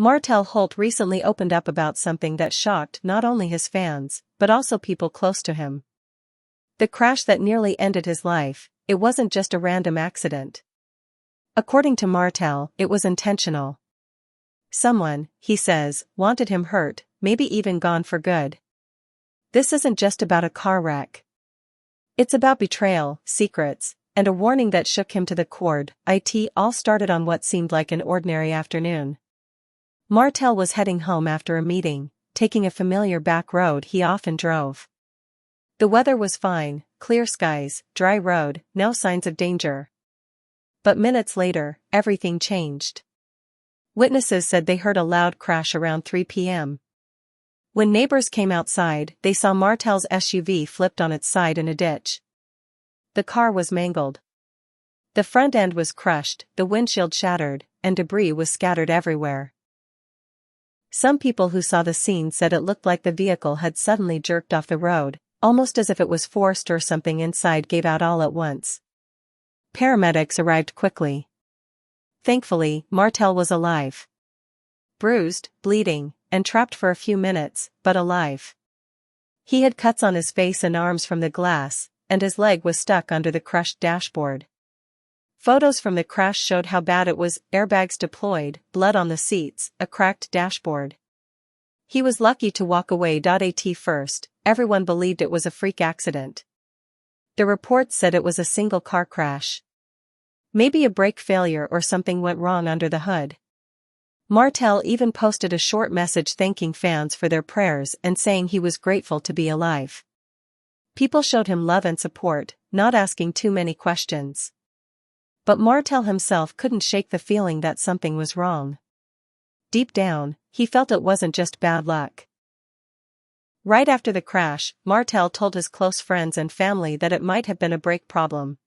Martell Holt recently opened up about something that shocked not only his fans, but also people close to him. The crash that nearly ended his life, it wasn't just a random accident. According to Martell, it was intentional. Someone, he says, wanted him hurt, maybe even gone for good. This isn't just about a car wreck. It's about betrayal, secrets, and a warning that shook him to the core. It all started on what seemed like an ordinary afternoon. Martell was heading home after a meeting, taking a familiar back road he often drove. The weather was fine, clear skies, dry road, no signs of danger. But minutes later, everything changed. Witnesses said they heard a loud crash around 3 p.m. When neighbors came outside, they saw Martell's SUV flipped on its side in a ditch. The car was mangled. The front end was crushed, the windshield shattered, and debris was scattered everywhere. Some people who saw the scene said it looked like the vehicle had suddenly jerked off the road, almost as if it was forced or something inside gave out all at once. Paramedics arrived quickly. Thankfully, Martell was alive. Bruised, bleeding, and trapped for a few minutes, but alive. He had cuts on his face and arms from the glass, and his leg was stuck under the crushed dashboard. Photos from the crash showed how bad it was: airbags deployed, blood on the seats, a cracked dashboard. He was lucky to walk away. At first, everyone believed it was a freak accident. The reports said it was a single car crash. Maybe a brake failure or something went wrong under the hood. Martell even posted a short message thanking fans for their prayers and saying he was grateful to be alive. People showed him love and support, not asking too many questions. But Martell himself couldn't shake the feeling that something was wrong. Deep down, he felt it wasn't just bad luck. Right after the crash, Martell told his close friends and family that it might have been a brake problem.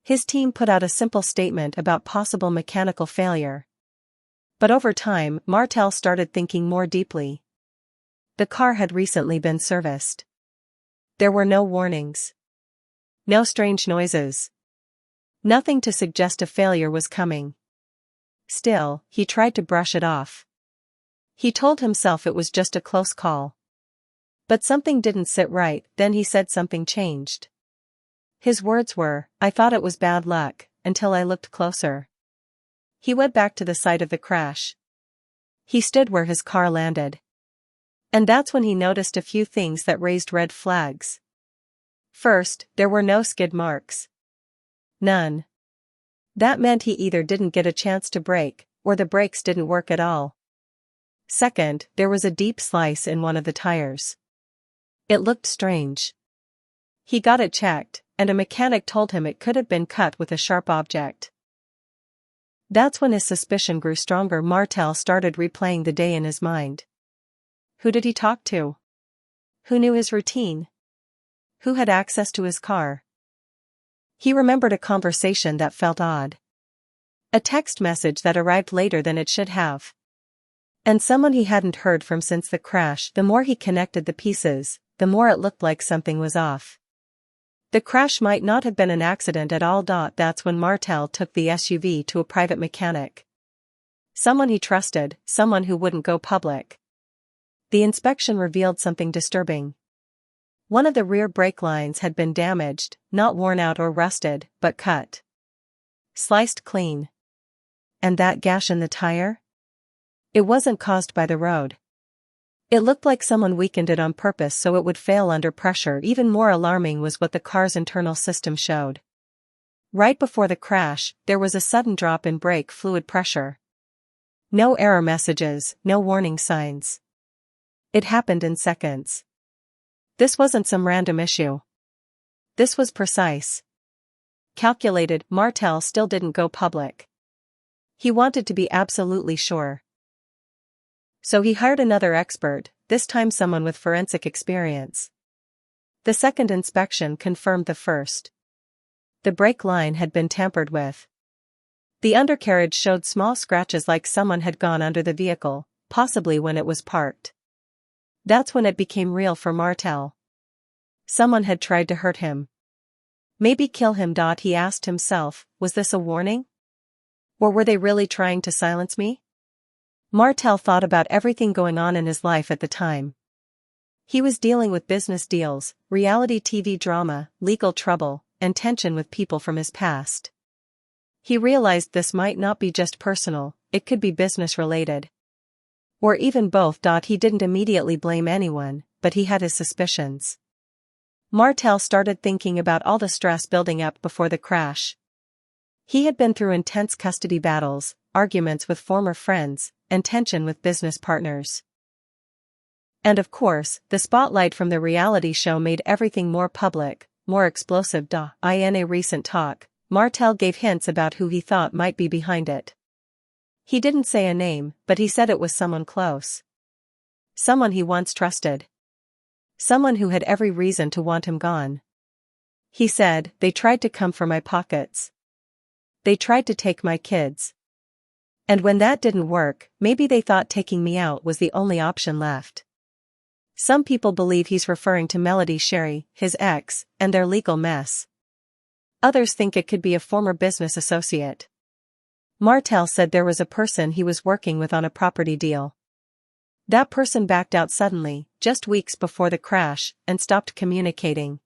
His team put out a simple statement about possible mechanical failure. But over time, Martell started thinking more deeply. The car had recently been serviced. There were no warnings. No strange noises. Nothing to suggest a failure was coming. Still, he tried to brush it off. He told himself it was just a close call. But something didn't sit right. Then he said something changed. His words were, "I thought it was bad luck, until I looked closer." He went back to the site of the crash. He stood where his car landed. And that's when he noticed a few things that raised red flags. First, there were no skid marks. None. That meant he either didn't get a chance to brake, or the brakes didn't work at all. Second, there was a deep slice in one of the tires. It looked strange. He got it checked, and a mechanic told him it could have been cut with a sharp object. That's when his suspicion grew stronger. Martell started replaying the day in his mind. Who did he talk to? Who knew his routine? Who had access to his car? He remembered a conversation that felt odd. A text message that arrived later than it should have. And someone he hadn't heard from since the crash. The more he connected the pieces, the more it looked like something was off. The crash might not have been an accident at all. That's when Martell took the SUV to a private mechanic. Someone he trusted, someone who wouldn't go public. The inspection revealed something disturbing. One of the rear brake lines had been damaged, not worn out or rusted, but cut. Sliced clean. And that gash in the tire? It wasn't caused by the road. It looked like someone weakened it on purpose so it would fail under pressure. Even more alarming was what the car's internal system showed. Right before the crash, there was a sudden drop in brake fluid pressure. No error messages, no warning signs. It happened in seconds. This wasn't some random issue. This was precise. Calculated. Martell still didn't go public. He wanted to be absolutely sure. So he hired another expert, this time someone with forensic experience. The second inspection confirmed the first. The brake line had been tampered with. The undercarriage showed small scratches like someone had gone under the vehicle, possibly when it was parked. That's when it became real for Martell. Someone had tried to hurt him. Maybe kill him. He asked himself, was this a warning? Or were they really trying to silence me? Martell thought about everything going on in his life at the time. He was dealing with business deals, reality TV drama, legal trouble, and tension with people from his past. He realized this might not be just personal, it could be business-related. Or even both. He didn't immediately blame anyone, but he had his suspicions. Martell started thinking about all the stress building up before the crash. He had been through intense custody battles, arguments with former friends, and tension with business partners. And of course, the spotlight from the reality show made everything more public, more explosive. In a recent talk, Martell gave hints about who he thought might be behind it. He didn't say a name, but he said it was someone close. Someone he once trusted. Someone who had every reason to want him gone. He said, "They tried to come for my pockets. They tried to take my kids. And when that didn't work, maybe they thought taking me out was the only option left." Some people believe he's referring to Melody Sherry, his ex, and their legal mess. Others think it could be a former business associate. Martell said there was a person he was working with on a property deal. That person backed out suddenly, just weeks before the crash, and stopped communicating.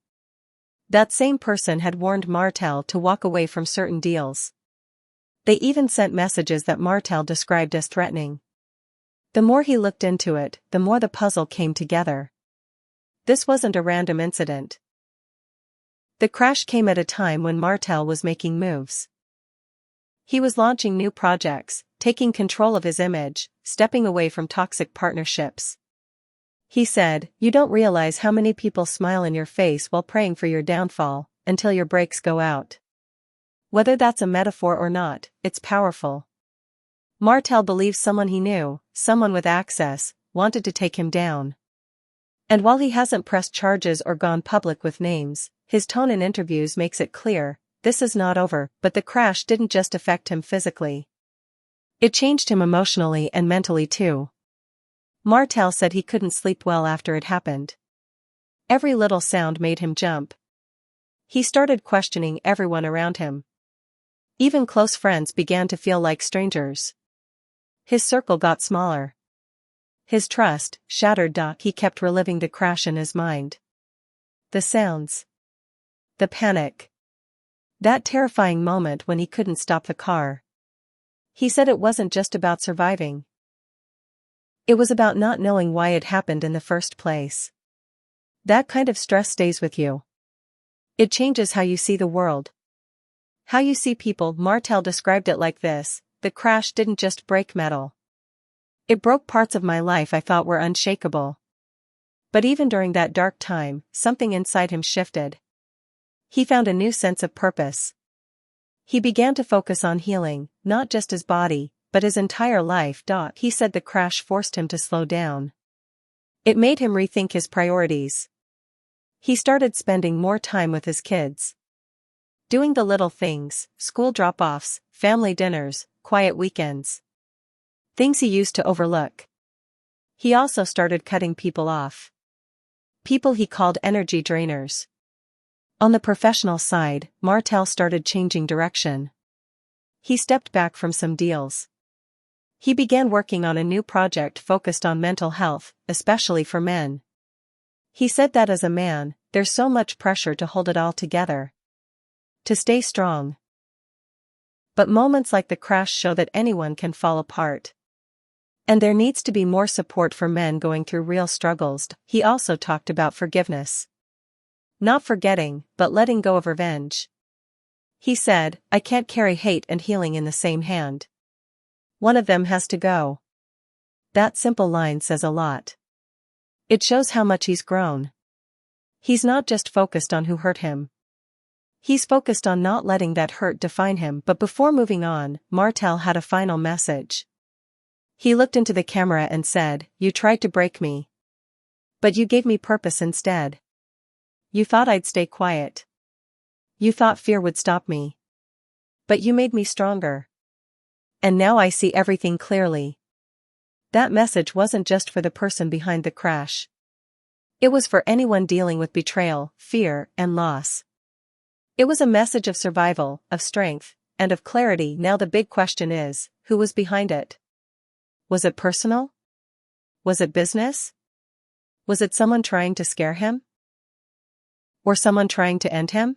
That same person had warned Martell to walk away from certain deals. They even sent messages that Martell described as threatening. The more he looked into it, the more the puzzle came together. This wasn't a random incident. The crash came at a time when Martell was making moves. He was launching new projects, taking control of his image, stepping away from toxic partnerships. He said, "You don't realize how many people smile in your face while praying for your downfall, until your brakes go out." Whether that's a metaphor or not, it's powerful. Martell believes someone he knew, someone with access, wanted to take him down. And while he hasn't pressed charges or gone public with names, his tone in interviews makes it clear, this is not over. But the crash didn't just affect him physically. It changed him emotionally and mentally too. Martell said he couldn't sleep well after it happened. Every little sound made him jump. He started questioning everyone around him. Even close friends began to feel like strangers. His circle got smaller. His trust shattered. He kept reliving the crash in his mind. The sounds. The panic. That terrifying moment when he couldn't stop the car. He said it wasn't just about surviving. It was about not knowing why it happened in the first place. That kind of stress stays with you. It changes how you see the world. How you see people. Martell described it like this: the crash didn't just break metal. It broke parts of my life I thought were unshakable. But even during that dark time, something inside him shifted. He found a new sense of purpose. He began to focus on healing, not just his body, but his entire life. He said the crash forced him to slow down. It made him rethink his priorities. He started spending more time with his kids. Doing the little things, school drop-offs, family dinners, quiet weekends. Things he used to overlook. He also started cutting people off. People he called energy drainers. On the professional side, Martell started changing direction. He stepped back from some deals. He began working on a new project focused on mental health, especially for men. He said that as a man, there's so much pressure to hold it all together. To stay strong. But moments like the crash show that anyone can fall apart. And there needs to be more support for men going through real struggles. He also talked about forgiveness. Not forgetting, but letting go of revenge. He said, "I can't carry hate and healing in the same hand. One of them has to go." That simple line says a lot. It shows how much he's grown. He's not just focused on who hurt him. He's focused on not letting that hurt define him. But before moving on, Martell had a final message. He looked into the camera and said, "You tried to break me. But you gave me purpose instead. You thought I'd stay quiet. You thought fear would stop me. But you made me stronger. And now I see everything clearly." That message wasn't just for the person behind the crash. It was for anyone dealing with betrayal, fear, and loss. It was a message of survival, of strength, and of clarity. Now the big question is, who was behind it? Was it personal? Was it business? Was it someone trying to scare him? Or someone trying to end him?